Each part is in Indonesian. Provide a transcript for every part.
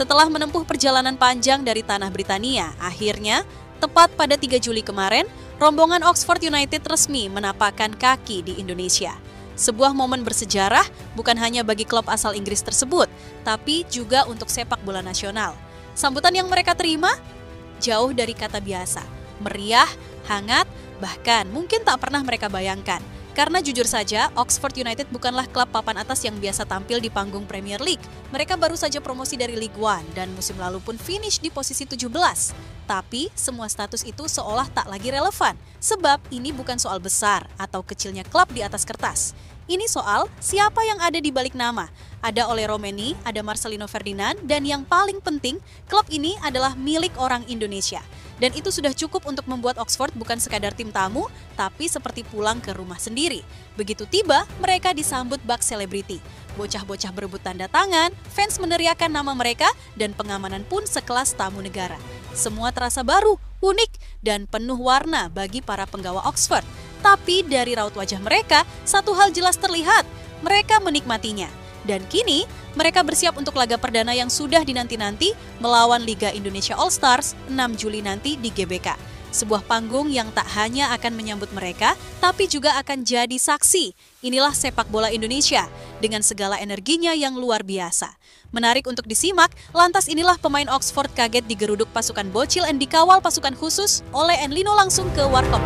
Setelah menempuh perjalanan panjang dari tanah Britania, akhirnya, tepat pada 3 Juli kemarin, rombongan Oxford United resmi menapakkan kaki di Indonesia. Sebuah momen bersejarah bukan hanya bagi klub asal Inggris tersebut, tapi juga untuk sepak bola nasional. Sambutan yang mereka terima jauh dari kata biasa, meriah, hangat, bahkan mungkin tak pernah mereka bayangkan. Karena jujur saja, Oxford United bukanlah klub papan atas yang biasa tampil di panggung Premier League. Mereka baru saja promosi dari League One dan musim lalu pun finish di posisi 17. Tapi semua status itu seolah tak lagi relevan, sebab ini bukan soal besar atau kecilnya klub di atas kertas. Ini soal siapa yang ada di balik nama. Ada Ole Romeni, ada Marcelino Ferdinand, dan yang paling penting, klub ini adalah milik orang Indonesia. Dan itu sudah cukup untuk membuat Oxford bukan sekadar tim tamu, tapi seperti pulang ke rumah sendiri. Begitu tiba, mereka disambut bak selebriti. Bocah-bocah berebut tanda tangan, fans meneriakan nama mereka, dan pengamanan pun sekelas tamu negara. Semua terasa baru, unik, dan penuh warna bagi para penggawa Oxford. Tapi dari raut wajah mereka, satu hal jelas terlihat, mereka menikmatinya. Dan kini, mereka bersiap untuk laga perdana yang sudah dinanti-nanti melawan Liga Indonesia All Stars 6 Juli nanti di GBK. Sebuah panggung yang tak hanya akan menyambut mereka, tapi juga akan jadi saksi. Inilah sepak bola Indonesia dengan segala energinya yang luar biasa. Menarik untuk disimak, lantas inilah pemain Oxford kaget digeruduk pasukan bocil dan dikawal pasukan khusus oleh Enlino langsung ke warkop.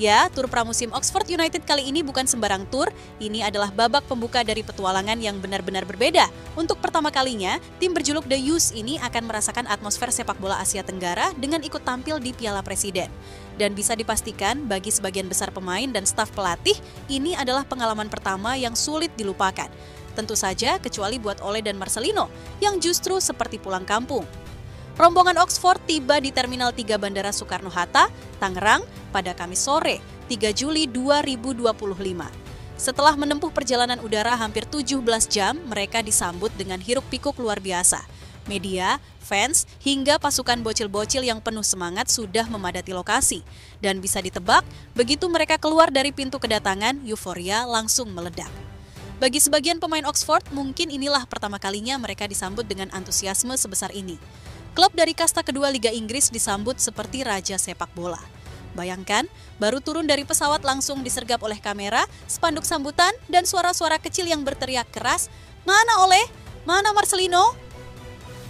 Ya, tur pramusim Oxford United kali ini bukan sembarang tur, ini adalah babak pembuka dari petualangan yang benar-benar berbeda. Untuk pertama kalinya, tim berjuluk The Youths ini akan merasakan atmosfer sepak bola Asia Tenggara dengan ikut tampil di Piala Presiden. Dan bisa dipastikan bagi sebagian besar pemain dan staf pelatih, ini adalah pengalaman pertama yang sulit dilupakan. Tentu saja kecuali buat Ole dan Marcelino, yang justru seperti pulang kampung. Rombongan Oxford tiba di Terminal 3 Bandara Soekarno-Hatta, Tangerang, pada Kamis sore, 3 Juli 2025. Setelah menempuh perjalanan udara hampir 17 jam, mereka disambut dengan hiruk-pikuk luar biasa. Media, fans, hingga pasukan bocil-bocil yang penuh semangat sudah memadati lokasi. Dan bisa ditebak, begitu mereka keluar dari pintu kedatangan, euforia langsung meledak. Bagi sebagian pemain Oxford, mungkin inilah pertama kalinya mereka disambut dengan antusiasme sebesar ini. Klub dari kasta kedua Liga Inggris disambut seperti raja sepak bola. Bayangkan, baru turun dari pesawat langsung disergap oleh kamera, spanduk sambutan, dan suara-suara kecil yang berteriak keras, "Mana Ole? Mana Marcelino?"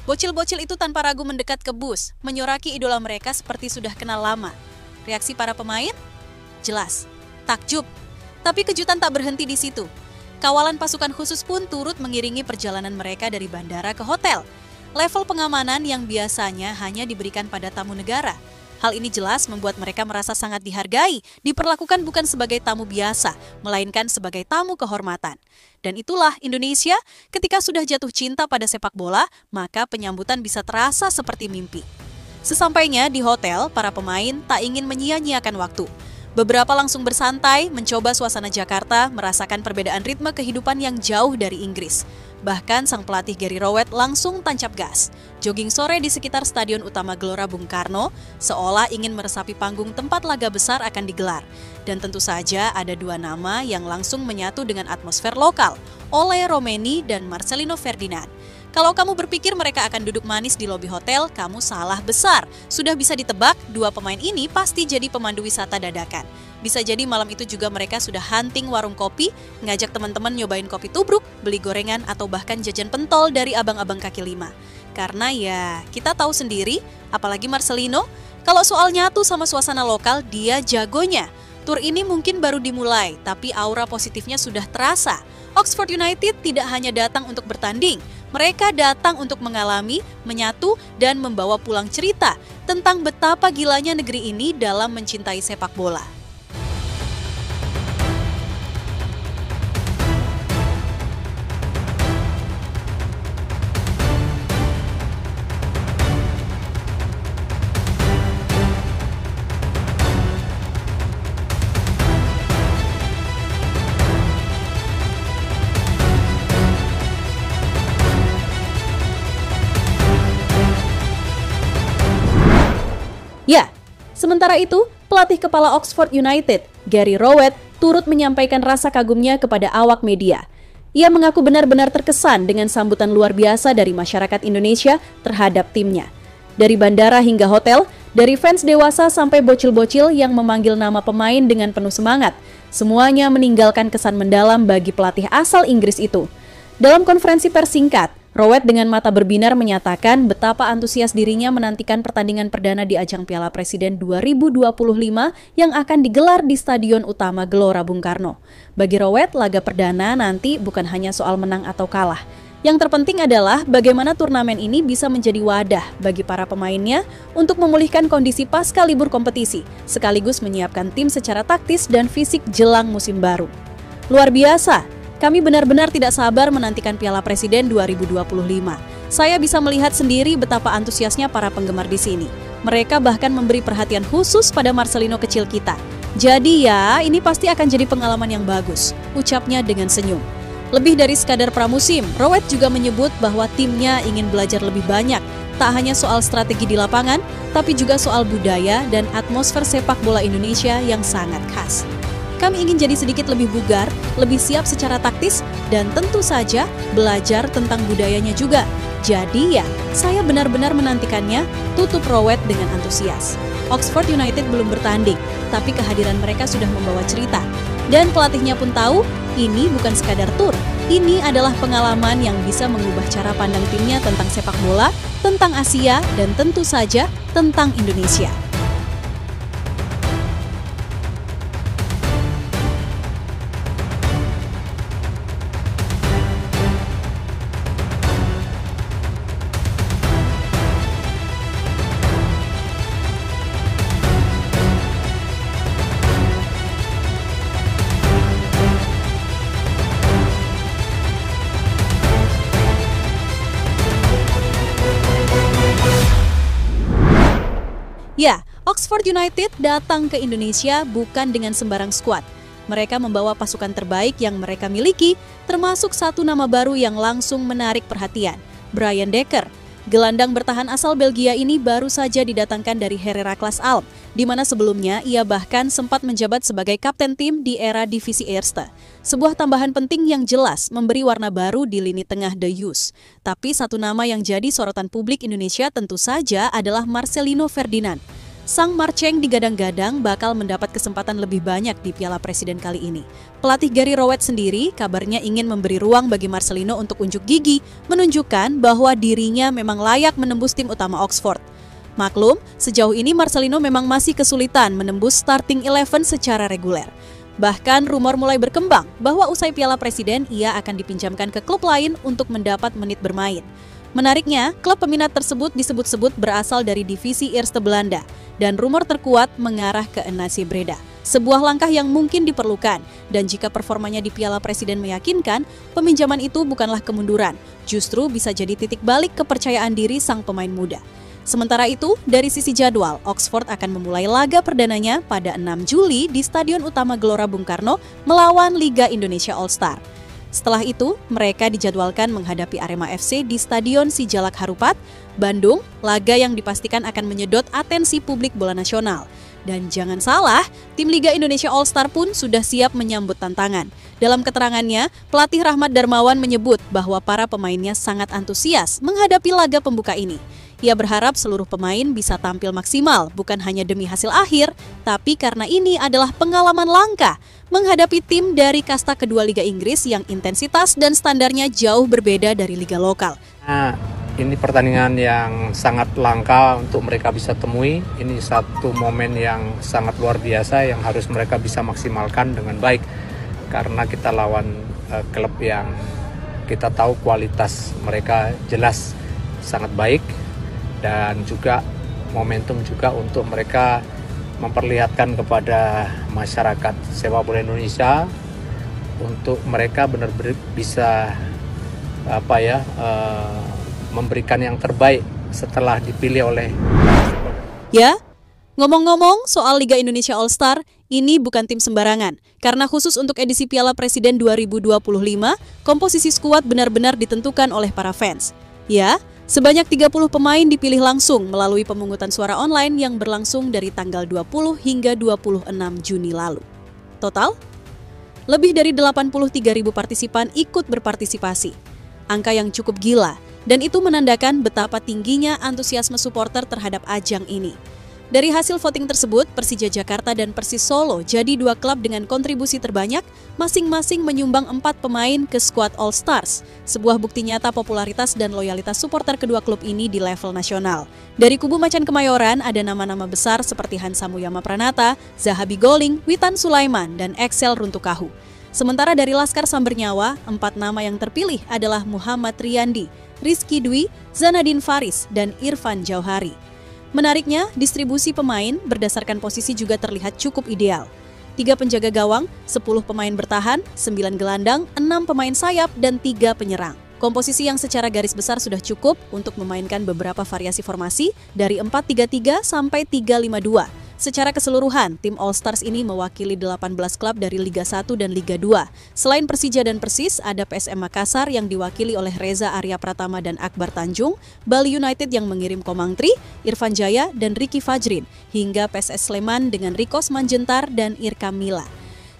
Bocil-bocil itu tanpa ragu mendekat ke bus, menyoraki idola mereka seperti sudah kenal lama. Reaksi para pemain? Jelas, takjub. Tapi kejutan tak berhenti di situ. Kawalan pasukan khusus pun turut mengiringi perjalanan mereka dari bandara ke hotel. Level pengamanan yang biasanya hanya diberikan pada tamu negara. Hal ini jelas membuat mereka merasa sangat dihargai, diperlakukan bukan sebagai tamu biasa, melainkan sebagai tamu kehormatan. Dan itulah Indonesia, ketika sudah jatuh cinta pada sepak bola, maka penyambutan bisa terasa seperti mimpi. Sesampainya di hotel, para pemain tak ingin menyia-nyiakan waktu. Beberapa langsung bersantai, mencoba suasana Jakarta, merasakan perbedaan ritme kehidupan yang jauh dari Inggris. Bahkan sang pelatih Gary Rowett langsung tancap gas. Jogging sore di sekitar Stadion Utama Gelora Bung Karno, seolah ingin meresapi panggung tempat laga besar akan digelar. Dan tentu saja ada dua nama yang langsung menyatu dengan atmosfer lokal, Ole Romeni dan Marcelino Ferdinand. Kalau kamu berpikir mereka akan duduk manis di lobi hotel, kamu salah besar. Sudah bisa ditebak, dua pemain ini pasti jadi pemandu wisata dadakan. Bisa jadi malam itu juga mereka sudah hunting warung kopi, ngajak teman-teman nyobain kopi tubruk, beli gorengan, atau bahkan jajan pentol dari abang-abang kaki lima. Karena ya, kita tahu sendiri, apalagi Marcelino, kalau soal nyatu sama suasana lokal, dia jagonya. Tur ini mungkin baru dimulai, tapi aura positifnya sudah terasa. Oxford United tidak hanya datang untuk bertanding, mereka datang untuk mengalami, menyatu, dan membawa pulang cerita tentang betapa gilanya negeri ini dalam mencintai sepak bola. Ya, sementara itu, pelatih kepala Oxford United, Gary Rowett, turut menyampaikan rasa kagumnya kepada awak media. Ia mengaku benar-benar terkesan dengan sambutan luar biasa dari masyarakat Indonesia terhadap timnya. Dari bandara hingga hotel, dari fans dewasa sampai bocil-bocil yang memanggil nama pemain dengan penuh semangat, semuanya meninggalkan kesan mendalam bagi pelatih asal Inggris itu. Dalam konferensi pers singkat, Rowett dengan mata berbinar menyatakan betapa antusias dirinya menantikan pertandingan perdana di ajang Piala Presiden 2025 yang akan digelar di Stadion Utama Gelora Bung Karno. Bagi Rowett, laga perdana nanti bukan hanya soal menang atau kalah. Yang terpenting adalah bagaimana turnamen ini bisa menjadi wadah bagi para pemainnya untuk memulihkan kondisi pasca libur kompetisi, sekaligus menyiapkan tim secara taktis dan fisik jelang musim baru. Luar biasa! Kami benar-benar tidak sabar menantikan Piala Presiden 2025. Saya bisa melihat sendiri betapa antusiasnya para penggemar di sini. Mereka bahkan memberi perhatian khusus pada Marcelino kecil kita. Jadi ya, ini pasti akan jadi pengalaman yang bagus, ucapnya dengan senyum. Lebih dari sekadar pramusim, Rowett juga menyebut bahwa timnya ingin belajar lebih banyak, tak hanya soal strategi di lapangan, tapi juga soal budaya dan atmosfer sepak bola Indonesia yang sangat khas. Kami ingin jadi sedikit lebih bugar, lebih siap secara taktis, dan tentu saja belajar tentang budayanya juga. Jadi ya, saya benar-benar menantikannya, tutup Rowett dengan antusias. Oxford United belum bertanding, tapi kehadiran mereka sudah membawa cerita. Dan pelatihnya pun tahu, ini bukan sekadar tur. Ini adalah pengalaman yang bisa mengubah cara pandang timnya tentang sepak bola, tentang Asia, dan tentu saja tentang Indonesia. Ya, Oxford United datang ke Indonesia bukan dengan sembarang skuad. Mereka membawa pasukan terbaik yang mereka miliki, termasuk satu nama baru yang langsung menarik perhatian, Brian Decker. Gelandang bertahan asal Belgia ini baru saja didatangkan dari Heracles Alm, di mana sebelumnya ia bahkan sempat menjabat sebagai kapten tim di era Divisi Eerste. Sebuah tambahan penting yang jelas memberi warna baru di lini tengah The Youths. Tapi satu nama yang jadi sorotan publik Indonesia tentu saja adalah Marcelino Ferdinand. Sang Marceng digadang-gadang bakal mendapat kesempatan lebih banyak di Piala Presiden kali ini. Pelatih Gary Rowett sendiri kabarnya ingin memberi ruang bagi Marcelino untuk unjuk gigi, menunjukkan bahwa dirinya memang layak menembus tim utama Oxford. Maklum, sejauh ini Marcelino memang masih kesulitan menembus starting 11 secara reguler. Bahkan rumor mulai berkembang bahwa usai Piala Presiden ia akan dipinjamkan ke klub lain untuk mendapat menit bermain. Menariknya, klub peminat tersebut disebut-sebut berasal dari Divisi Eerste Belanda dan rumor terkuat mengarah ke NAC Breda. Sebuah langkah yang mungkin diperlukan dan jika performanya di Piala Presiden meyakinkan, peminjaman itu bukanlah kemunduran, justru bisa jadi titik balik kepercayaan diri sang pemain muda. Sementara itu, dari sisi jadwal, Oxford akan memulai laga perdananya pada 6 Juli di Stadion Utama Gelora Bung Karno melawan Liga Indonesia All-Star. Setelah itu, mereka dijadwalkan menghadapi Arema FC di Stadion Sijalak Harupat, Bandung, laga yang dipastikan akan menyedot atensi publik bola nasional. Dan jangan salah, tim Liga Indonesia All-Star pun sudah siap menyambut tantangan. Dalam keterangannya, pelatih Rahmat Darmawan menyebut bahwa para pemainnya sangat antusias menghadapi laga pembuka ini. Ia berharap seluruh pemain bisa tampil maksimal, bukan hanya demi hasil akhir, tapi karena ini adalah pengalaman langka menghadapi tim dari kasta kedua Liga Inggris yang intensitas dan standarnya jauh berbeda dari liga lokal. Ini pertandingan yang sangat langka untuk mereka bisa temui. Ini satu momen yang sangat luar biasa yang harus mereka bisa maksimalkan dengan baik. Karena kita lawan klub yang kita tahu kualitas mereka jelas sangat baik. Dan juga momentum juga untuk mereka memperlihatkan kepada masyarakat sepak bola Indonesia untuk mereka benar-benar bisa memberikan yang terbaik setelah dipilih oleh. Ya, ngomong-ngomong soal Liga Indonesia All-Star, ini bukan tim sembarangan. Karena khusus untuk edisi Piala Presiden 2025, komposisi skuad benar-benar ditentukan oleh para fans. Ya, Sebanyak 30 pemain dipilih langsung melalui pemungutan suara online yang berlangsung dari tanggal 20 hingga 26 Juni lalu. Total, lebih dari 83.000 partisipan ikut berpartisipasi. Angka yang cukup gila, dan itu menandakan betapa tingginya antusiasme supporter terhadap ajang ini. Dari hasil voting tersebut, Persija Jakarta dan Persis Solo jadi dua klub dengan kontribusi terbanyak, masing-masing menyumbang 4 pemain ke skuad All Stars, sebuah bukti nyata popularitas dan loyalitas supporter kedua klub ini di level nasional. Dari kubu Macan Kemayoran, ada nama-nama besar seperti Hansa Muyama Pranata, Zahabi Goling, Witan Sulaiman, dan Excel Runtukahu. Sementara dari Laskar Sambernyawa, 4 nama yang terpilih adalah Muhammad Riyandi, Rizky Dwi, Zanadin Faris, dan Irfan Jauhari. Menariknya, distribusi pemain berdasarkan posisi juga terlihat cukup ideal. 3 penjaga gawang, 10 pemain bertahan, 9 gelandang, 6 pemain sayap, dan 3 penyerang. Komposisi yang secara garis besar sudah cukup untuk memainkan beberapa variasi formasi dari 4-3-3 sampai 3-5-2. Secara keseluruhan, tim All Stars ini mewakili 18 klub dari Liga 1 dan Liga 2. Selain Persija dan Persis, ada PSM Makassar yang diwakili oleh Reza Arya Pratama dan Akbar Tanjung, Bali United yang mengirim Komang Tri, Irfan Jaya, dan Ricky Fajrin, hingga PSS Sleman dengan Rikos Manjentar dan Irka Mila.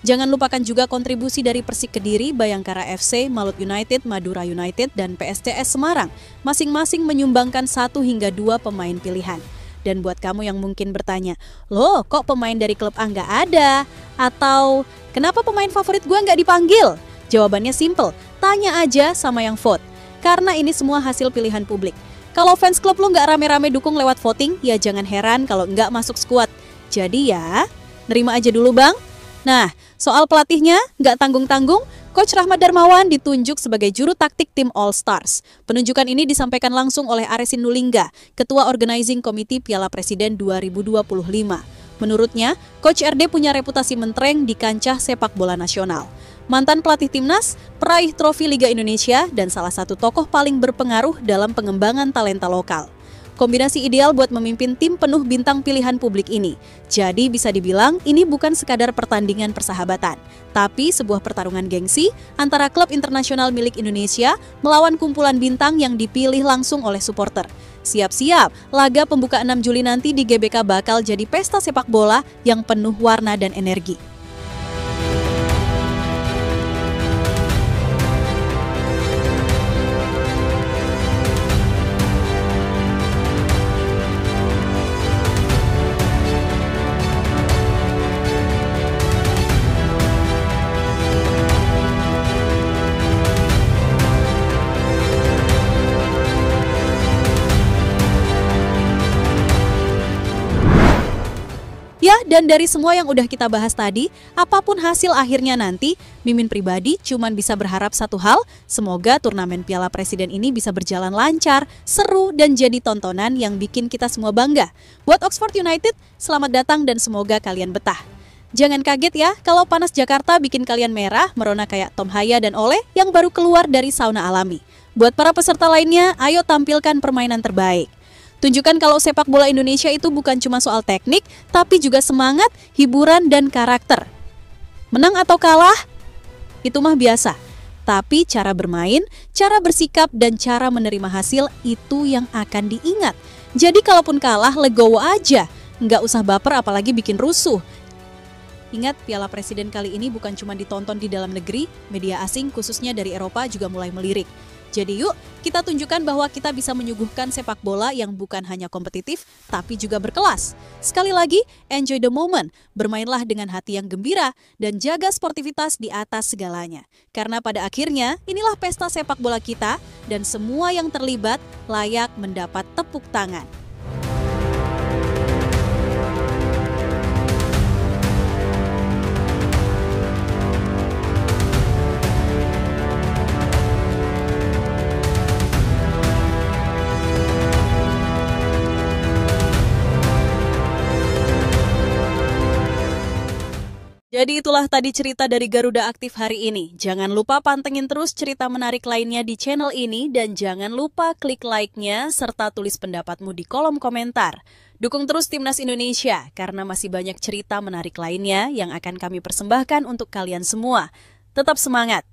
Jangan lupakan juga kontribusi dari Persik Kediri, Bayangkara FC, Malut United, Madura United, dan PSTS Semarang, masing-masing menyumbangkan 1 hingga 2 pemain pilihan. Dan buat kamu yang mungkin bertanya, loh kok pemain dari klub A nggak ada? Atau kenapa pemain favorit gue nggak dipanggil? Jawabannya simple, tanya aja sama yang vote. Karena ini semua hasil pilihan publik. Kalau fans klub lo nggak rame-rame dukung lewat voting, ya jangan heran kalau nggak masuk skuad. Jadi ya, nerima aja dulu bang. Nah, soal pelatihnya nggak tanggung-tanggung, Coach Rahmat Darmawan ditunjuk sebagai juru taktik tim All Stars. Penunjukan ini disampaikan langsung oleh Aresin Nulingga, Ketua Organizing Committee Piala Presiden 2025. Menurutnya, Coach RD punya reputasi mentereng di kancah sepak bola nasional. Mantan pelatih timnas, peraih trofi Liga Indonesia, dan salah satu tokoh paling berpengaruh dalam pengembangan talenta lokal. Kombinasi ideal buat memimpin tim penuh bintang pilihan publik ini. Jadi bisa dibilang ini bukan sekadar pertandingan persahabatan, tapi sebuah pertarungan gengsi antara klub internasional milik Indonesia melawan kumpulan bintang yang dipilih langsung oleh supporter. Siap-siap, laga pembuka 6 Juli nanti di GBK bakal jadi pesta sepak bola yang penuh warna dan energi. Ya, dan dari semua yang udah kita bahas tadi, apapun hasil akhirnya nanti, Mimin pribadi cuman bisa berharap satu hal, semoga turnamen Piala Presiden ini bisa berjalan lancar, seru, dan jadi tontonan yang bikin kita semua bangga. Buat Oxford United, selamat datang dan semoga kalian betah. Jangan kaget ya, kalau panas Jakarta bikin kalian merah, merona kayak Tom Haya dan Ole yang baru keluar dari sauna alami. Buat para peserta lainnya, ayo tampilkan permainan terbaik. Tunjukkan kalau sepak bola Indonesia itu bukan cuma soal teknik, tapi juga semangat, hiburan, dan karakter. Menang atau kalah, itu mah biasa. Tapi cara bermain, cara bersikap, dan cara menerima hasil itu yang akan diingat. Jadi kalaupun kalah, legowo aja. Nggak usah baper apalagi bikin rusuh. Ingat, Piala Presiden kali ini bukan cuma ditonton di dalam negeri, media asing khususnya dari Eropa juga mulai melirik. Jadi yuk, kita tunjukkan bahwa kita bisa menyuguhkan sepak bola yang bukan hanya kompetitif, tapi juga berkelas. Sekali lagi, enjoy the moment, bermainlah dengan hati yang gembira, dan jaga sportivitas di atas segalanya. Karena pada akhirnya, inilah pesta sepak bola kita, dan semua yang terlibat layak mendapat tepuk tangan. Jadi itulah tadi cerita dari Garuda Aktif hari ini. Jangan lupa pantengin terus cerita menarik lainnya di channel ini dan jangan lupa klik like-nya serta tulis pendapatmu di kolom komentar. Dukung terus Timnas Indonesia karena masih banyak cerita menarik lainnya yang akan kami persembahkan untuk kalian semua. Tetap semangat!